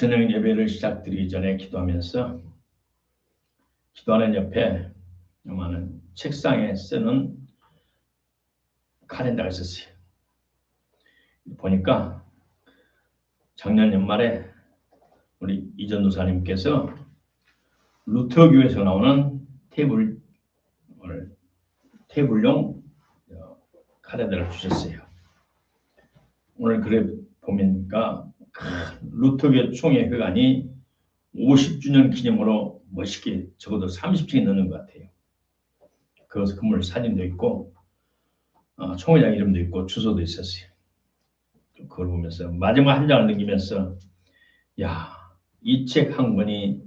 저녁 예배를 시작드리기 전에 기도하면서 기도하는 옆에 요만한 책상에 쓰는 카렌다가 있었어요. 보니까 작년 연말에 우리 이전도사님께서 루터교에서 나오는 테이블용 카렌다를 주셨어요. 오늘 그래 보니까 루터교 총회회관이 50주년 기념으로 멋있게 적어도 30층이 넘는 것 같아요. 그 건물 사진도 있고 총회장 이름도 있고 주소도 있었어요. 그걸 보면서 마지막 한 장을 넘기면서 이 책 한 권이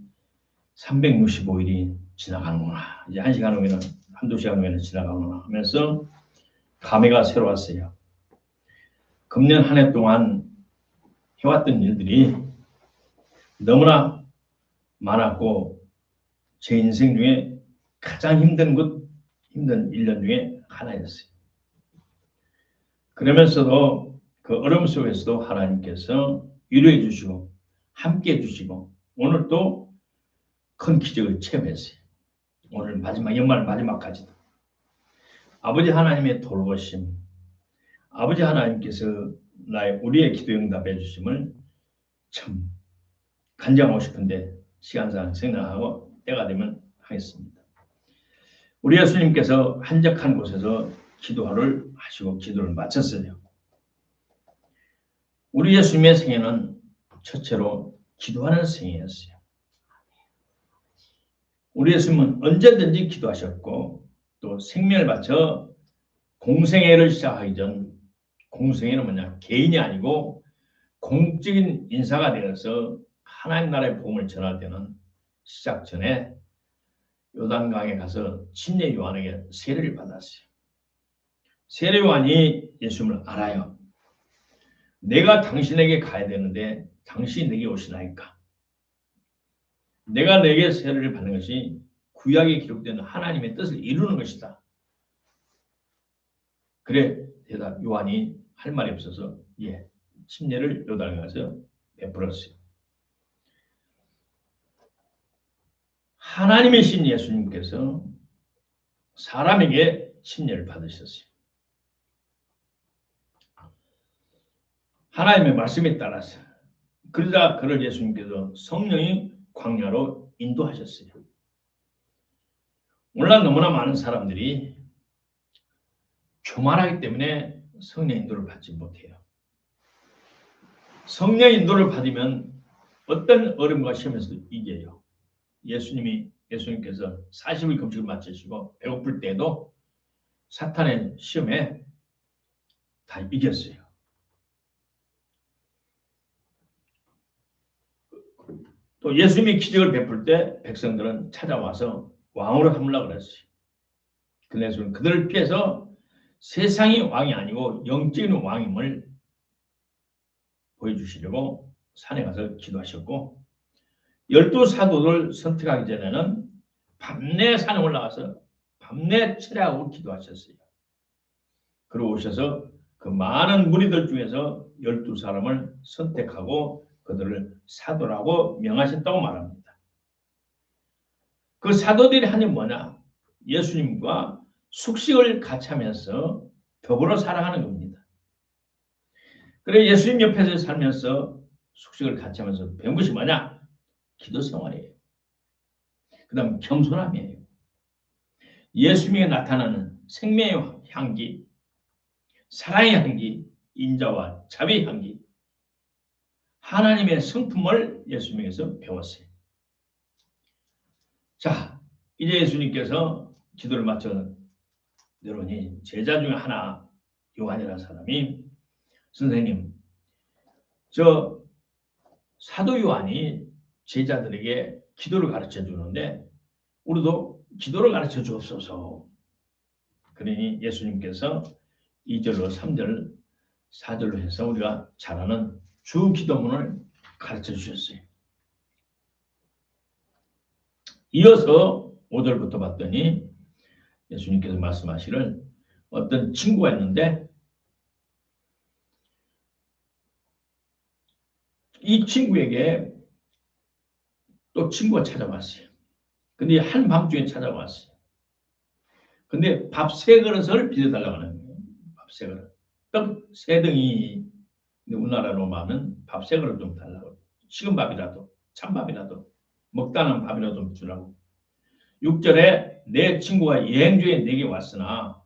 365일이 지나가는구나. 이제 1시간 후에는 한두 시간 후에는 지나가는구나 하면서 감회가 새로웠어요. 금년 한 해 동안 해왔던 일들이 너무나 많았고 제 인생 중에 가장 힘든 1년 중에 하나였어요. 그러면서도 그 어려움 속에서도 하나님께서 위로해 주시고 함께 해 주시고 오늘 또 큰 기적을 체험했어요. 오늘 연말 마지막까지도 아버지 하나님의 돌보심, 아버지 하나님께서 우리의 기도 응답해 주심을 참 간증하고 싶은데 시간상 생각하고 때가 되면 하겠습니다. 우리 예수님께서 한적한 곳에서 기도를 하시고 기도를 마쳤어요. 우리 예수님의 생애는 첫째로 기도하는 생애였어요. 우리 예수님은 언제든지 기도하셨고 또 생명을 바쳐 공생애를 시작하기 전 공생애는 뭐냐? 개인이 아니고 공적인 인사가 되어서 하나님 나라의 복음을 전할 때는 시작 전에 요단강에 가서 침례 요한에게 세례를 받았어요. 세례 요한이 예수님을 알아요. 내가 당신에게 가야 되는데 당신이 내게 오시나이까? 내가 내게 세례를 받는 것이 구약에 기록된 하나님의 뜻을 이루는 것이다. 그래 대답 요한이 할 말이 없어서 침례를 요단에 가서 베풀었어요. 하나님이신 예수님께서 사람에게 침례를 받으셨어요. 하나님의 말씀에 따라서 그러자 그를 예수님께서 성령이 광야로 인도하셨어요. 오늘날 너무나 많은 사람들이 교만하기 때문에 성령 인도를 받지 못해요. 성령 인도를 받으면 어떤 어려움과 시험에서도 이겨요. 예수님께서 40일 금식을 마치시고 배고플 때에도 사탄의 시험에 다 이겼어요. 또 예수님이 기적을 베풀 때 백성들은 찾아와서 왕으로 삼으려고 그랬어요. 그래서 그들을 피해서 세상이 왕이 아니고 영적인 왕임을 보여주시려고 산에 가서 기도하셨고 12사도를 선택하기 전에는 밤내 산에 올라가서 밤내 철야하고 기도하셨어요. 그러고 오셔서 그 많은 무리들 중에서 12사람을 선택하고 그들을 사도라고 명하셨다고 말합니다. 그 사도들이 하는 게 뭐냐? 예수님과 숙식을 같이 하면서 더불어 살아가는 겁니다. 그래 예수님 옆에서 살면서 숙식을 같이 하면서 배운 것이 뭐냐? 기도 생활이에요. 그 다음 겸손함이에요. 예수님에 나타나는 생명의 향기, 사랑의 향기, 인자와 자비의 향기, 하나님의 성품을 예수님에게서 배웠어요. 자, 이제 예수님께서 기도를 마쳐 내려오니 제자 중에 하나 요한이라는 사람이 선생님, 저 사도 요한이 제자들에게 기도를 가르쳐 주는데 우리도 기도를 가르쳐 주옵소서. 그러니 예수님께서 2절로 3절, 4절로 해서 우리가 잘 아는 주 기도문을 가르쳐 주셨어요. 이어서 5절부터 봤더니 예수님께서 말씀하시를 어떤 친구가 있는데 이 친구에게 또 친구가 찾아왔어요. 근데 한밤중에 찾아왔어요. 근데 밥 3그릇을 빌려달라고 하는 거예요. 밥 3그릇. 떡 3덩이. 우리나라로 말하면 밥 3그릇 좀 달라고. 식은 밥이라도, 찬밥이라도, 먹다는 밥이라도 좀 주라고. 6절에 내 친구가 여행 중에 내게 왔으나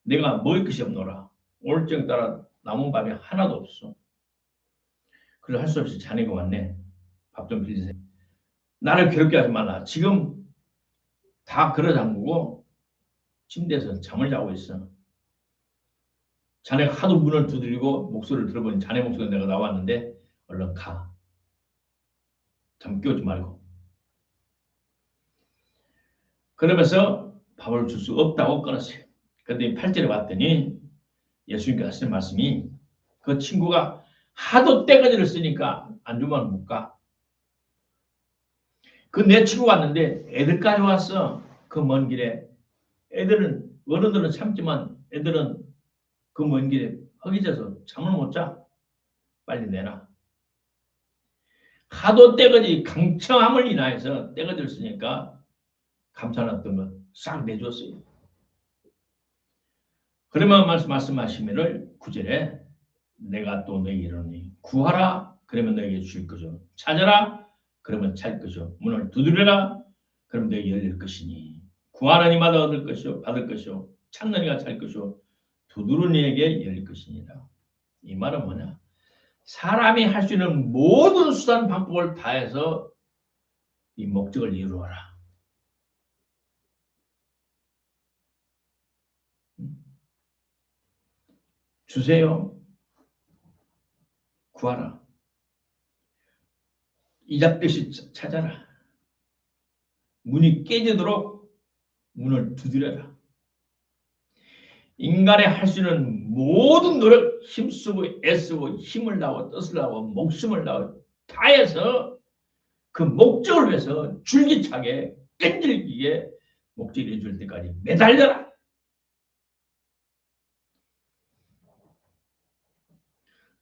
내가 먹을 것이 없노라. 오늘 정 따라 남은 밥이 하나도 없어. 그래서 할 수 없이 자네가 왔네. 밥 좀 빌리세요. 나를 괴롭게 하지 말라. 지금 다 걸어 잠그고 침대에서 잠을 자고 있어. 자네가 하도 문을 두드리고 목소리를 들어보니 자네 목소리가 내가 나왔는데 얼른 가. 잠 깨우지 말고. 그러면서 밥을 줄 수 없다고 끊었어요. 그런데 8절에 봤더니 예수님께서 하시는 말씀이 그 친구가 하도 떼거지를 쓰니까 안 주면 못 가. 그 내 친구 왔는데 애들까지 왔어. 그 먼 길에. 애들은 어른들은 참지만 애들은 그 먼 길에 허기져서 잠을 못 자. 빨리 내놔. 하도 떼거지 강청함을 인하여서 떼거지를 쓰니까 감사했던 거 싹 내줬어요. 그러면 말씀하시면을 9절에 내가 또 너에게 이르노니 구하라 그러면 너에게 줄 거죠. 찾아라 그러면 찾을 거죠. 문을 두드려라 그러면 너에게 열릴 것이니 구하라니 받을 것이요 받을 것이요 찾느니가 찾을 것이요 두드리니에게 열릴 것이니라. 이 말은 뭐냐? 사람이 할 수 있는 모든 수단 방법을 다해서 이 목적을 이루어라. 주세요. 구하라. 이 잡듯이 찾아라. 문이 깨지도록 문을 두드려라. 인간이 할 수 있는 모든 노력, 힘쓰고 애쓰고 힘을 다하고 뜻을 다하고 목숨을 다하고 다해서 그 목적을 위해서 줄기차게 끈질기게 목적을 이룰 때까지 매달려라.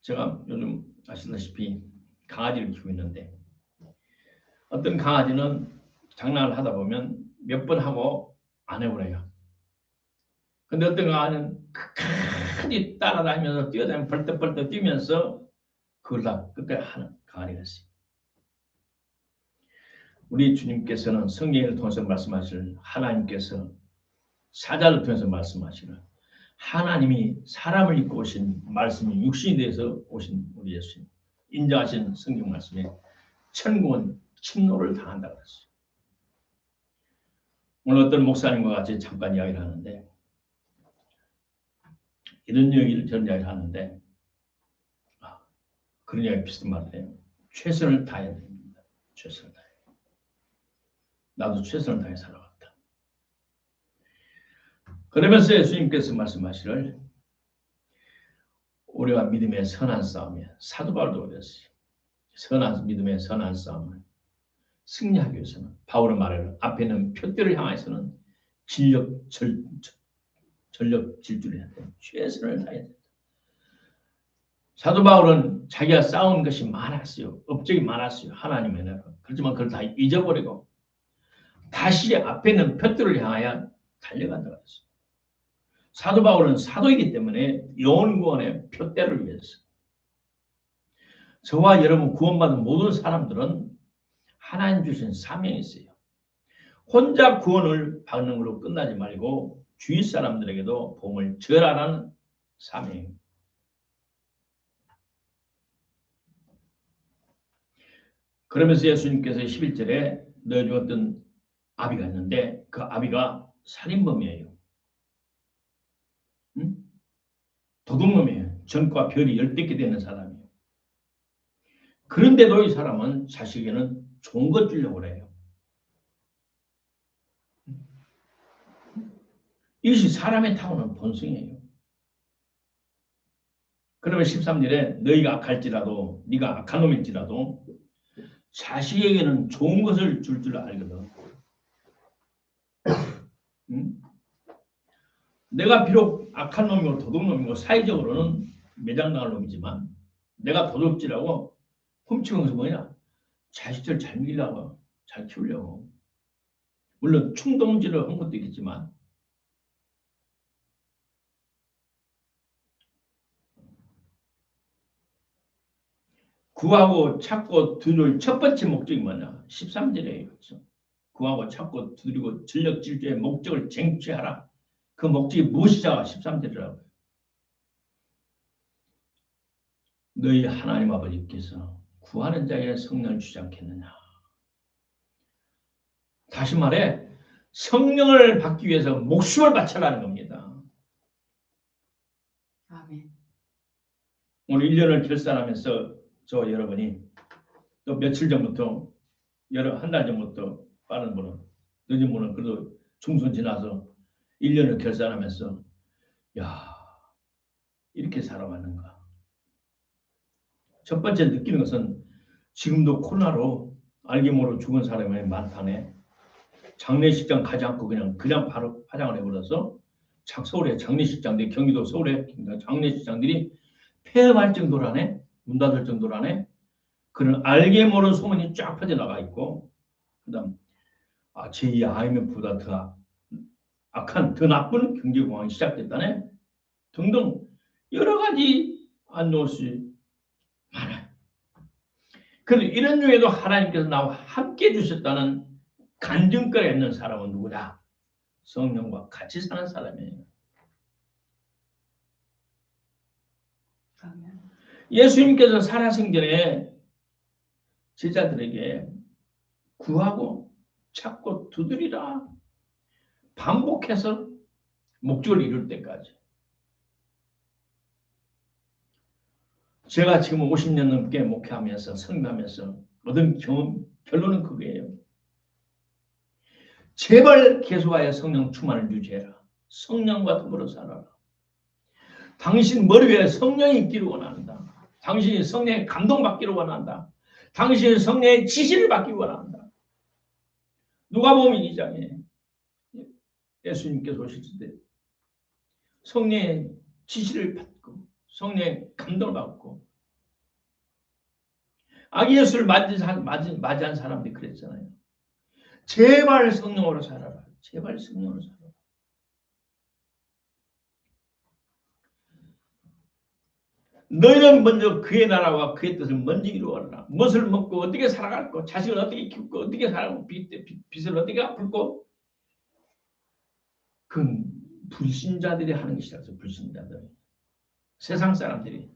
제가 요즘 아시다시피 강아지를 키우고 있는데 어떤 강아지는 장난을 하다 보면 몇 번 하고 안 해버려요. 근데 어떤 강아지는 끝까지 따라다니면서 뛰어다니면서 벌떡벌떡 뛰면서 그걸 다 끝까지 하는 강아지가 있어요. 우리 주님께서는 성경을 통해서 말씀하실 하나님께서 사자를 통해서 말씀하시는 하나님이 사람을 입고 오신 말씀이 육신이 되어서 오신 우리 예수님 인정하신 성경 말씀에 천국은 침노를 당한다고 했어요. 오늘 어떤 목사님과 같이 잠깐 이야기를 하는데 이런 얘기를 저런 이야기를 하는데 그런 이야기 비슷한 말을 해요. 최선을 다해야 됩니다. 최선을 다해. 나도 최선을 다해 살아왔다. 그러면서 예수님께서 말씀하시를 우리가 믿음의 선한 싸움에 사도 바울도 그랬어요. 선한 믿음의 선한 싸움을 승리하기 위해서는 바울의 말을 앞에 있는 표대를 향해서는 전력 질주를 해야 돼요. 최선을 다해야 된다. 사도 바울은 자기가 싸운 것이 많았어요. 업적이 많았어요. 하나님의 은혜로. 그렇지만 그걸 다 잊어버리고 다시 앞에 있는 표대를 향하여 달려간다고 했어요. 사도 바울은 사도이기 때문에 영혼 구원의 표대를 위해서 저와 여러분 구원받은 모든 사람들은 하나님 주신 사명이 있어요. 혼자 구원을 받는 걸로 끝나지 말고 주위 사람들에게도 복음을 전하라는 사명입니다. 그러면서 예수님께서 11절에 너희 중 어떤 아비가 있는데 그 아비가 살인범이에요. 도둑놈이에요. 전과 별이 10개 되는 사람이에요. 그런데도 이 사람은 자식에게는 좋은 것 주려고 해요. 이것이 사람의 타고난 본성이에요. 그러면 13절에 너희가 악할지라도 네가 악한 놈일지라도 자식에게는 좋은 것을 줄 줄 알거든. 내가 비록 악한 놈이고 도둑놈이고 사회적으로는 매장당할 놈이지만 내가 도둑질하고 훔치면서 뭐냐? 자식들 잘 먹이려고 잘 키우려고. 물론 충동질을 한 것도 있겠지만 구하고 찾고 두드릴 첫 번째 목적이 뭐냐? 13절에 그렇죠. 구하고 찾고 두드리고 전력 질주의 목적을 쟁취하라. 그 목적이 무엇이자 13절이라고요. 너희 하나님 아버지께서 구하는 자에게 성령을 주지 않겠느냐. 다시 말해 성령을 받기 위해서 목숨을 바쳐라는 겁니다. 아멘. 오늘 1년을 결산하면서 저 여러분이 또 며칠 전부터 한 달 전부터 빠른 분은 늦은 분은 그래도 중순 지나서 1년을 결산하면서 야 이렇게 살아왔는가. 첫 번째 느끼는 것은 지금도 코로나로 알게 모르고 죽은 사람이 많다네. 장례식장 가지 않고 그냥 바로 화장을 해버려서 서울에 장례식장들이 경기도 서울에 장례식장들이 폐업할 정도라네. 문 닫을 정도라네. 그런 알게 모르는 소문이 쫙 퍼져나가 있고 그다음 제2 IMF보다 더 악한 더 나쁜 경제 공황이 시작됐다네. 등등 여러 가지 안 좋을 수 많아요. 그런데 이런 중에도 하나님께서 나와 함께 해주셨다는 간증거리가 있는 사람은 누구냐? 성령과 같이 사는 사람이에요. 아멘. 예수님께서 살아생전에 제자들에게 구하고 찾고 두드리라 반복해서 목적을 이룰 때까지. 제가 지금 50년 넘게 목회하면서 설교하면서 얻은 결론은 그거예요. 제발 계속하여 성령 충만을 유지해라. 성령과 더불어 살아라. 당신 머리 위에 성령이 있기를 원한다. 당신이 성령의 감동받기를 원한다. 당신이 성령의 지시를 받기를 원한다. 누가복음 2장에 예수님께서 오실 때 성령의 지시를 받고 성령의 감동을 받고 아기 예수를 맞이한 사람들이 그랬잖아요. 제발 성령으로 살아라. 제발 성령으로 살아라. 너희는 먼저 그의 나라와 그의 뜻을 먼저 이루어라. 무엇을 먹고 어떻게 살아갈고 자식을 어떻게 키우고 어떻게 살아가고 빚을 어떻게 갚을고 그건 불신자들이 하는 것이라서 불신자들. 세상 사람들이.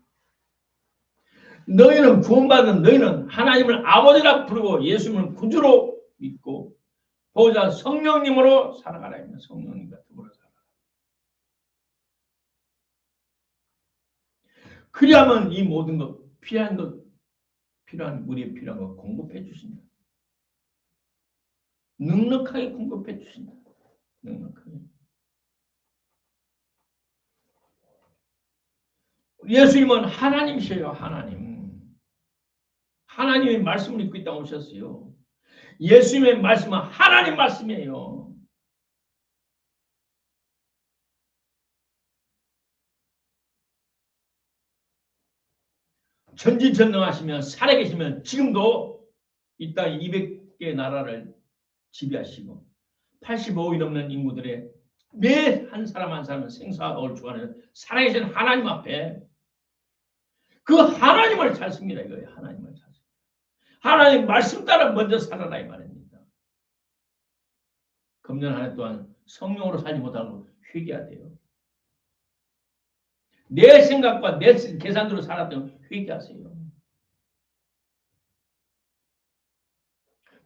너희는 구원받은 너희는 하나님을 아버지라 부르고 예수님을 구주로 믿고 보호자 성령님으로 살아가라. 성령님과 더불어 살아라. 그리하면 이 모든 것 우리의 필요한 것 공급해 주신다. 넉넉하게 공급해 주신다. 넉넉하게. 예수님은 하나님이세요. 하나님의 말씀을 입고 있다고 오셨어요. 예수님의 말씀은 하나님 말씀이에요. 전지전능하시면 살아계시면 지금도 이 땅 200개의 나라를 지배하시고 85亿 넘는 인구들의 매 한 사람 한 사람은 생사를 주관하는 살아계신 하나님 앞에 그 하나님을 찾습니다. 이거예요. 하나님을 찾습니다. 하나님 말씀 따라 먼저 살아라 이 말입니다. 금년 한 해 동안 성령으로 살지 못하고 회개해야 돼요. 내 생각과 내 계산대로 살았던 회개하세요.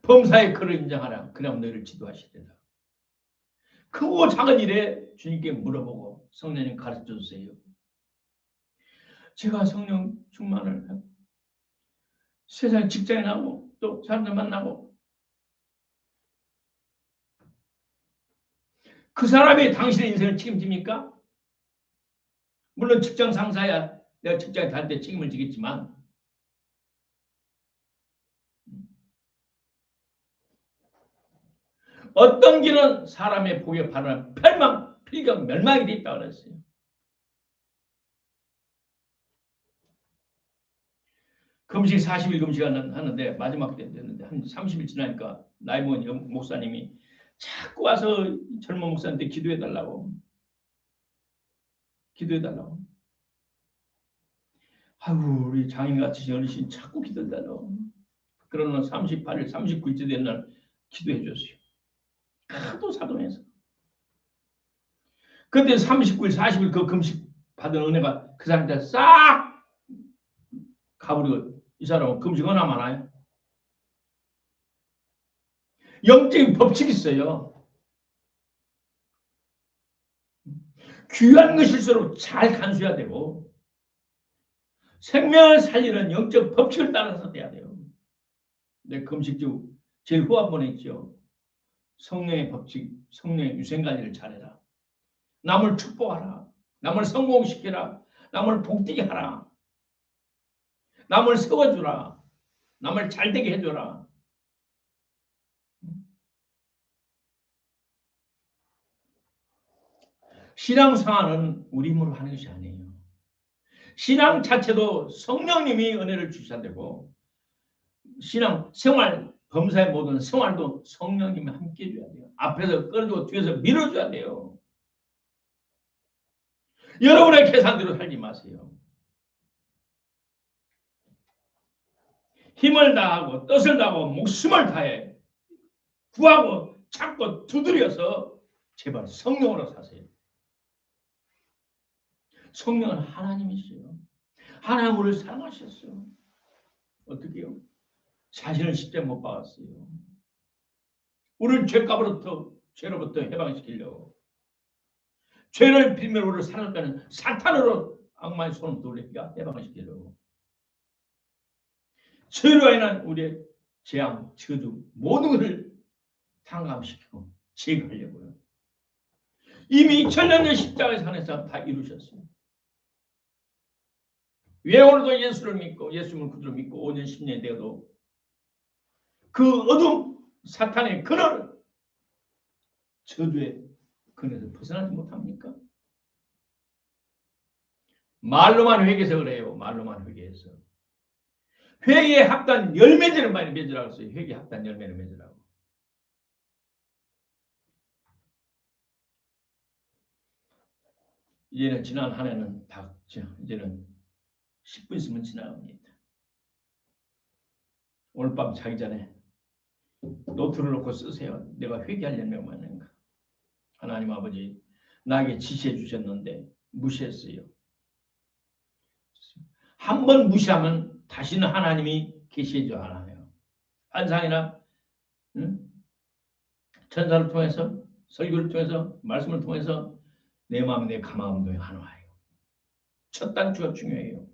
범사의 그를 인정하라. 그럼 너희를 지도하시리라. 크고 작은 일에 주님께 물어보고 성령님 가르쳐 주세요. 제가 성령 충만을 하고 세상 직장에 나가고 또 사람들 만나고 그 사람이 당신의 인생을 책임집니까? 물론 직장 상사야 내가 직장에 다닐 때 책임을 지겠지만 어떤 길은 사람의 복에 반하는 필경, 멸망이 돼 있다고 그랬어요. 금식 40일 금식 하는데 마지막 때 됐는데 한 30일 지나니까 나이 먹은 목사님이 자꾸 와서 젊은 목사한테 기도해달라고. 아유 우리 장인같이 어르신 자꾸 기도해달라고. 그러는 38일 39일째 된 날 기도해 줬어요. 하도 사동해서. 그때 39일 40일 그 금식 받은 은혜가 그 사람한테 싹 가버리고 이 사람은 금식 얼마나 많아요? 영적인 법칙이 있어요. 귀한 것일수록 잘 간수해야 되고 생명을 살리는 영적 법칙을 따라서 돼야 돼요. 내 금식 중 제일 후한번에 있죠. 성령의 법칙, 성령의 유생관리를 잘해라. 남을 축복하라. 남을 성공시키라. 남을 복되게 하라. 남을 세워주라. 남을 잘되게 해줘라. 신앙생활은 우리 힘으로 하는 것이 아니에요. 신앙 자체도 성령님이 은혜를 주셔야 되고 신앙 생활 범사의 모든 생활도 성령님이 함께 해줘야 돼요. 앞에서 끌어주고 뒤에서 밀어줘야 돼요. 여러분의 계산대로 살지 마세요. 힘을 다하고 뜻을 다하고 목숨을 다해 구하고 찾고 두드려서 제발 성령으로 사세요. 성령은 하나님이세요. 하나님 우리를 사랑하셨어요. 어떻게요? 자신을 십자가에 못 박았어요. 우리를 죄로부터 해방시키려고. 죄를 빌며 우리를 사랑하는 사탄으로 악마의 손을 돌리기가 해방시키려고. 죄로 인한 우리의 재앙, 저주 모든 것을 탕감시키고 제거하려고요. 이미 2000년 십자가의 산에서 다 이루셨어요. 왜 오늘도 예수를 믿고 예수님을 구주로 믿고 5년 10년이 되어도 그 어둠 사탄의 근원을 저주의 근원에서 벗어나지 못합니까? 말로만 회개해서 그래요. 말로만 회개해서. 회개에 합단 열매들을 많이 맺으라고 했어요. 회개 합단 열매를 맺으라고. 이제는 지난 한 해는 다 이제는 10분 있으면 지나갑니다. 오늘 밤 자기 전에 노트를 놓고 쓰세요. 내가 회개할 열매가 많은가. 하나님 아버지 나에게 지시해 주셨는데 무시했어요. 한 번 무시하면 다시는 하나님이 계시해 줘 않아요. 환상이나 천사를 통해서 설교를 통해서 말씀을 통해서 내 마음 내 가마음도 하나예요. 첫 단추가 중요해요.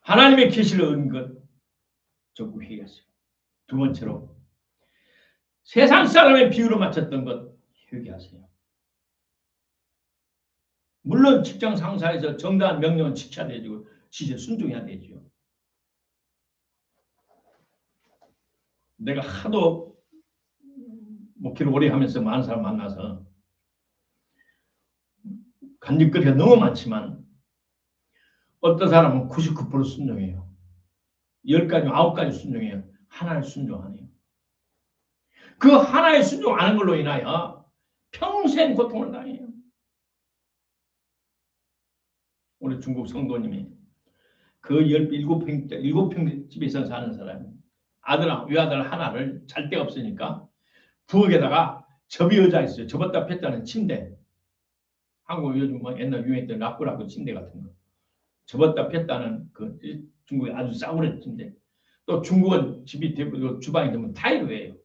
하나님의 계시를 얻은 것 적고 회개하세요. 두 번째로 세상 사람의 비유로 맞췄던 것 회개하세요. 물론 직장 상사에서 정당한 명령은 지켜야 되고 지시에 순종해야 되죠. 내가 하도 목회를 오래 하면서 많은 사람 만나서 간직거리가 너무 많지만 어떤 사람은 99% 순종해요. 10가지, 9가지 순종해요. 하나를 순종 안 해요. 그 하나에 순종 안 한 걸로 인하여 평생 고통을 당해요. 우리 중국 성도님이 그 7평 집에서 사는 사람이 외아들 하나를 잘 데가 없으니까 부엌에다가 접이 의자 있어요. 접었다 폈다는 침대. 한국 요즘 뭐 옛날 유행했던 라꾸라꾸 침대 같은 거. 접었다 폈다는 그 중국의 아주 싸구려 침대. 또 중국은 집이 되고 주방이 되면 타일이에요.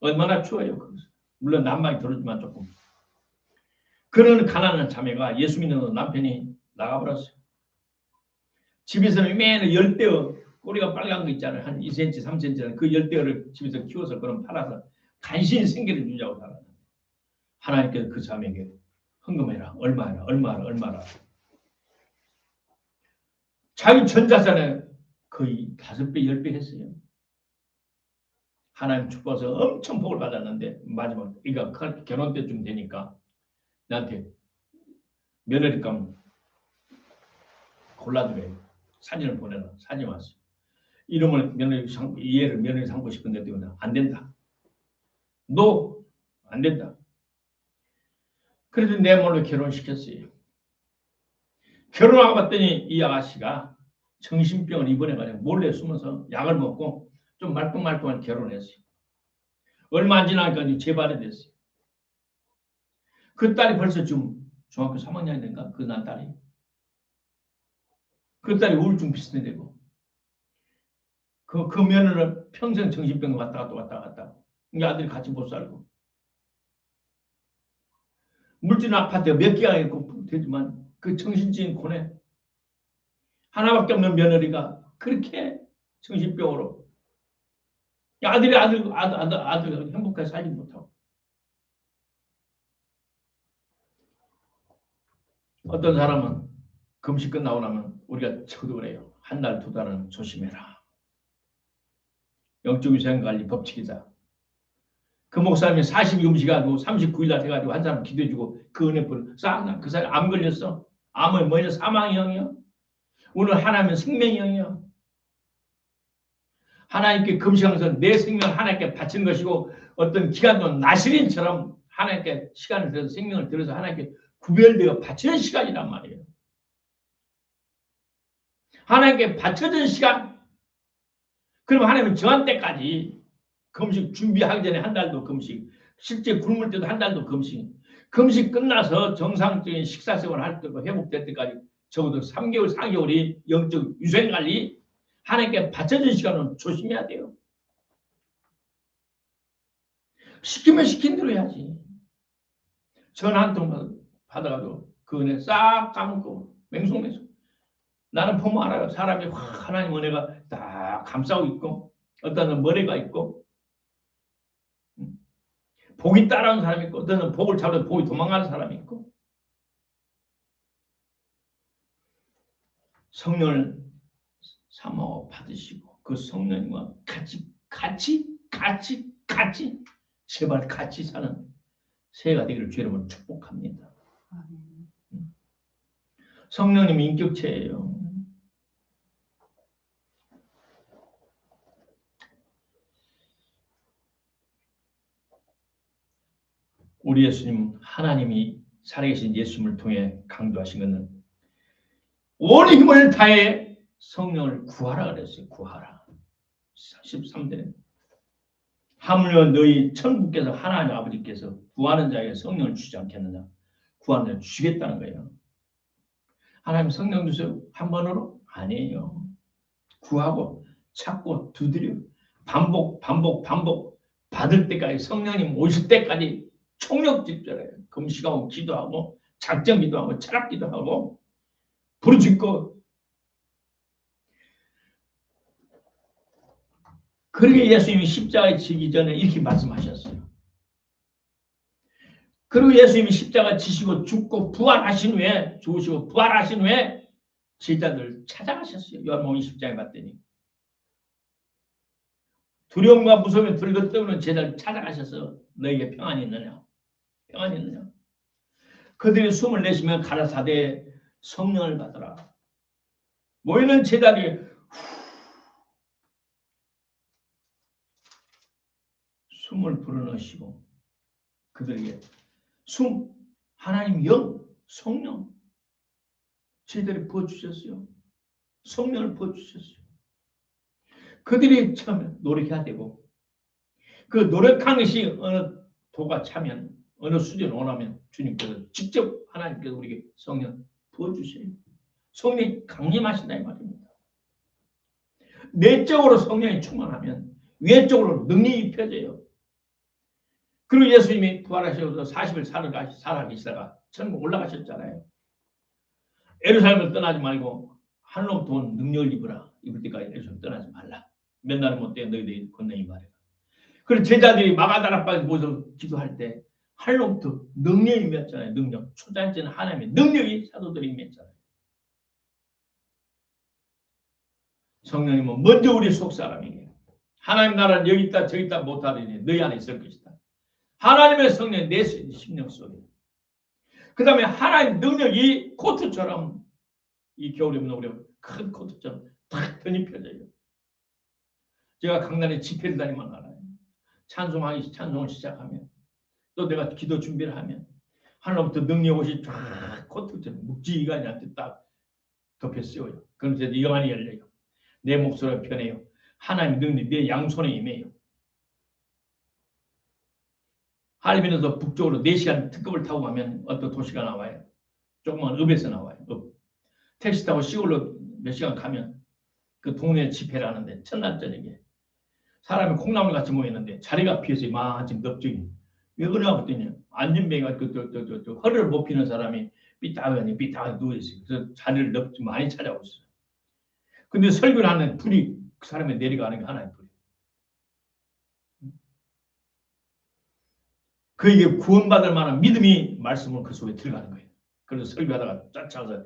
얼마나 추워요. 물론 난방이 들어오지만 조금. 그런 가난한 자매가 예수 믿는 남편이 나가버렸어요. 집에서는 맨날 열대어 꼬리가 빨간 거 있잖아요. 한 2cm, 3cm 그 열대어를 집에서 키워서 그럼 팔아서 간신히 생계를 유지하고 살았는데 하나님께서 그 자매에게 헌금해라. 얼마라. 자기 전 자산에 거의 5배, 10배 했어요. 하나님 축복해서 엄청 복을 받았는데 마지막 이가 결혼 때쯤 되니까 나한테 며느리감 골라드려요. 사진을 보내라. 사진 왔어요. 이름을 얘를 며느리 삼고 싶은데 안 된다. 너 안 된다. 그래도 내 몰래 결혼시켰어요. 결혼하고 봤더니 이 아가씨가 정신병을 입원해가지고 몰래 숨어서 약을 먹고 좀 말똥말똥한 결혼했어요. 얼마 안 지나니까 재발이 됐어요. 그 딸이 벌써 지금 중학교 3학년이 된가? 그 난 딸이. 그 딸이 우울증 비슷해 되고. 그 며느리는 평생 정신병 왔다 갔다. 이 아들이 같이 못 살고. 물질 아파트가 몇 개가 있고 되지만 그 정신적인 고뇌. 하나밖에 없는 며느리가 그렇게 정신병으로 아들 행복하게 살지 못하고. 어떤 사람은 금식 끝나고 나면 우리가 저도 그래요. 한 달, 두 달은 조심해라. 영적 위생관리 법칙이다. 그 목사님이 42음식 하고 39일 날 해가지고 한 사람 기도해주고 그 은혜를 싹 그 사람 암 걸렸어. 암은 뭐냐? 사망형이요. 오늘 하나님은 생명형이요. 하나님께 금식하면서 내 생명을 하나님께 바친 것이고 어떤 기간 동안 나시린처럼 하나님께 시간을 들여서 생명을 들여서 하나님께 구별되어 바치는 시간이란 말이에요. 하나님께 바쳐진 시간. 그럼 하나님은 정한 때까지 금식 준비하기 전에 한 달도 금식, 실제 굶을 때도 한 달도 금식, 금식 끝나서 정상적인 식사생활 할 때도 회복될 때까지 적어도 3개월, 4개월이 영적 위생관리 하나님께 바쳐진 시간은 조심해야 돼요. 시키면 시킨 대로 해야지. 전화 한 통 받아가지고 그 은혜 싹 까먹고 맹송맹송. 나는 보면 알아요. 사람이 확 하나님 은혜가 다 감싸고 있고 어떤 머리가 있고 복이 따라오는 사람이 있고 어떤 복을 잡아서 복이 도망가는 사람이 있고 성령을 사모 받으시고 그 성령님과 같이 제발 같이 사는 새해가 되기를 주의 이름으로 축복합니다. 성령님 인격체예요. 우리 예수님 하나님이 살아계신 예수님을 통해 강조하신 것은 온 힘을 다해 성령을 구하라 그랬어요. 구하라. 13절에 하물며 너희 천국께서 하나님 아버지께서 구하는 자에게 성령을 주지 않겠느냐. 구하는 자 주겠다는 거예요. 하나님 성령 주세요. 한 번으로? 아니에요. 구하고 찾고 두드려 반복 받을 때까지 성령님 오실 때까지 총력집절해요. 금식하고 기도하고 작정 기도하고 철학 기도하고 부르짖고. 그렇게 예수님이 십자가에 지기 전에 이렇게 말씀하셨어요. 그리고 예수님이 십자가 지시고 죽고 부활하신 후에 죽으시고 부활하신 후에 제자들 찾아가셨어요. 요한복음 20장에 봤더니 두려움과 무서움에 들것 때문에 제자들 찾아가셔서 너에게 평안이 있느냐? 평안이 있느냐? 그들이 숨을 내쉬며 가라사대 성령을 받아라. 모이는 제자들이 숨을 불어넣으시고 그들에게 하나님 영, 성령 제자들이 부어주셨어요. 성령을 부어주셨어요. 그들이 처음에 노력해야 되고 그 노력한 것이 어느 도가 차면 어느 수준에 오나면 주님께서 직접 하나님께서 우리에게 성령 부어주셔요. 성령이 강림하신다 이 말입니다. 내적으로 성령이 충만하면 외적으로 능력이 입혀져요. 그리고 예수님이 부활하셔서 40일 살아계시다가 천국 올라가셨잖아요. 예루살렘을 떠나지 말고 하늘로부터 온 능력을 입을 때까지 예루살렘 떠나지 말라. 몇 날은 못 돼 너희들이 건너이 말해라. 그리고 제자들이 마가다락방에 모여서 기도할 때 하늘로부터 능력이 임했잖아요. 능력. 초자연적인 하나님의 능력이 사도들이 임했잖아요. 성령님은 먼저 우리 속사람에게 하나님 나라는 여기 있다 저기 있다 못하더니 너희 안에 있을 것이다. 하나님의 성령이 내 심령 속에. 그 다음에 하나님 능력이 코트처럼 이 겨울이면 우리 큰 코트처럼 탁 덧입혀져요. 제가 강단에 집회를 다니면 알아요. 찬송을 시작하면 또 내가 기도 준비를 하면 하늘로부터 능력 옷이 쫙 코트처럼 묵직이가 나한테 딱 덮여 씌워요. 그럼 이제 영안이 열려요. 내 목소리가 변해요. 하나님의 능력이 내 양손에 임해요. 할빈에서 북쪽으로 4시간 특급을 타고 가면 어떤 도시가 나와요. 조그만 읍에서 나와요. 읍. 택시 타고 시골로 몇 시간 가면 그 동네 집회를 하는데 첫날 저녁에 사람이 콩나물같이 모였는데 자리가 비어서 이만큼 넓적이 왜 그러냐고 했더니 안전뱅이가 허리를 못 피는 사람이 삐딱하니 누워있어요. 그래서 자리를 많이 찾아오고 있어요. 근데 설교를 하는 불이 그 사람이 내려가는 게 하나의 불이. 그에게 구원받을 만한 믿음이 말씀으로 그 속에 들어가는 거예요. 그래서 설교하다가 쫓아가서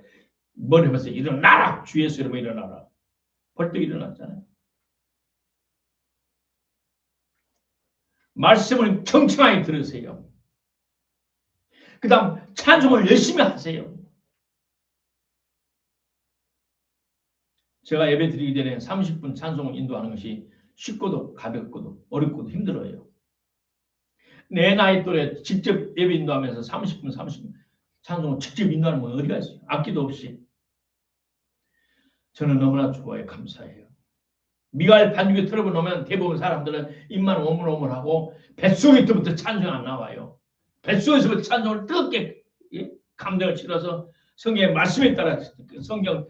머리 하면서 일어나라! 주 예수 이름으로 일어나라. 벌떡 일어났잖아요. 말씀을 청청하게 들으세요. 그 다음 찬송을 열심히 하세요. 제가 예배 드리기 전에 30분 찬송을 인도하는 것이 쉽고도 가볍고도 어렵고도 힘들어요. 내 나이 또래 직접 예배 인도하면서 30분 찬송을 직접 인도하는 건 어디가 있어요? 악기도 없이. 저는 너무나 좋아요. 감사해요. 미갈 반죽에 틀어놓으면 대부분 사람들은 입만 오물오물하고 뱃속에서부터 찬송이 안 나와요. 뱃속에서부터 찬송을 뜨겁게 감정을 실어서 성경의 말씀에 따라 성경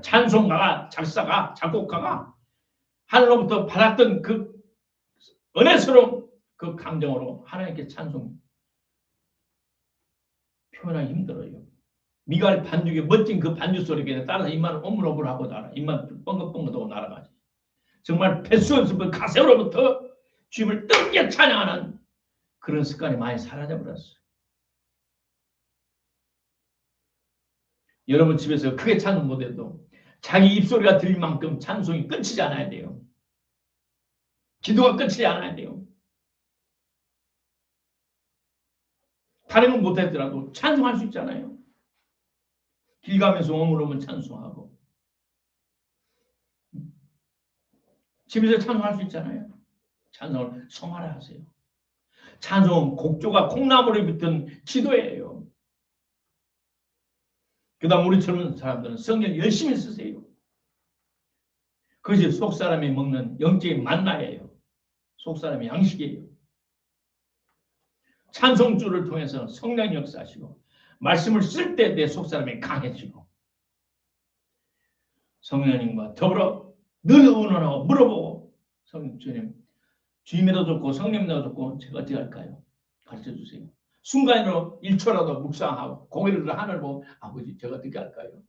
찬송가가 작사가 작곡가가 하늘로부터 받았던 그 은혜스러운 그 감정으로 하나님께 찬송 표현하기 힘들어요. 미갈 반죽에 멋진 그 반죽 소리에 따라서 입만 오물오물하고 입만 뻥긋뻥긋하고 날아가지. 정말 뱃속에서부터 가세로부터 주님을 뜨겁게 찬양하는 그런 습관이 많이 사라져버렸어요. 여러분 집에서 크게 찬송 못해도 자기 입소리가 들릴 만큼 찬송이 끊이지 않아야 돼요. 기도가 끊이지 않아야 돼요. 다른 건 못하더라도 찬송할 수 있잖아요. 길 가면서 오물오물 찬송하고 집에서 찬송할 수 있잖아요. 찬송을 성화라 하세요. 찬송은 곡조가 콩나물에 붙은 기도예요. 그 다음 우리처럼 사람들은 성경 열심히 쓰세요. 그것이 속사람이 먹는 영적인 만나예요. 속사람의 양식이에요. 찬송주를 통해서 성령 역사하시고 말씀을 쓸 때 내 속사람이 강해지고 성령님과 더불어 늘 의논하고 물어보고 주님 주님이라도 좋고 성령이라도 좋고 제가 어떻게 할까요? 가르쳐주세요. 순간으로 1초라도 묵상하고 고개를 하늘 보고 아버지 제가 어떻게 할까요?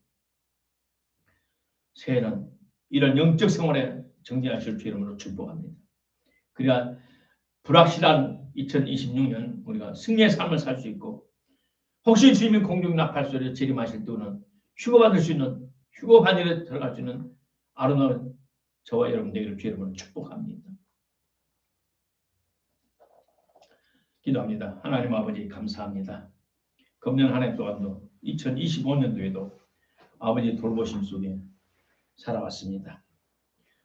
새해는 이런 영적 생활에 정진하실 주 이름으로 축복합니다. 그래야 불확실한 2026년 우리가 승리의 삶을 살 수 있고 혹시 주님이 공중 나팔소리를 재림하실 때는 휴거받을 수 있는 휴거반열에 들어갈 수 있는 아름다운 저와 여러분 되기를 주 이름으로 축복합니다. 기도합니다. 하나님 아버지 감사합니다. 금년 한 해 동안도 2025년도에도 아버지 돌보심 속에 살아왔습니다.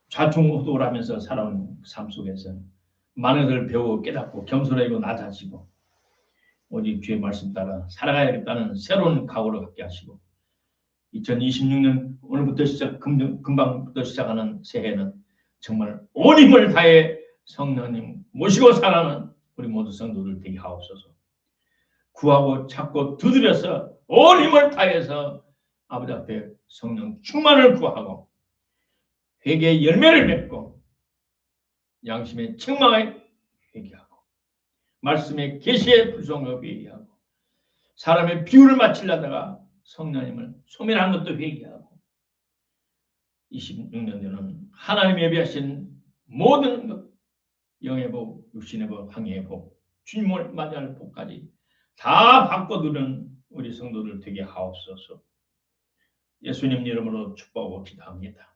좌충우돌 하면서 살아온 삶 속에서 많은 것을 배우고 깨닫고 겸손하고 낮아지고 오직 주의 말씀 따라 살아가야겠다는 새로운 각오를 갖게 하시고 2026년 오늘부터 금방부터 시작하는 새해는 정말 온 힘을 다해 성령님 모시고 살아가는 우리 모두 성도들 되게 하옵소서. 구하고 찾고 두드려서 온 힘을 다해서 아버지 앞에 성령 충만을 구하고 회개의 열매를 맺고 양심의 책망에 회개하고 말씀의 계시에 불성하고 회개하고 사람의 비유를 맞추려다가 성령님을 소멸한 것도 회개하고 26년도는 하나님 예비하신 모든 것 영의 복, 육신의 복, 황해의 복, 주님을 맞이할 복까지 다 받고 누는 우리 성도들 되게 하옵소서. 예수님 이름으로 축복하고 기도합니다.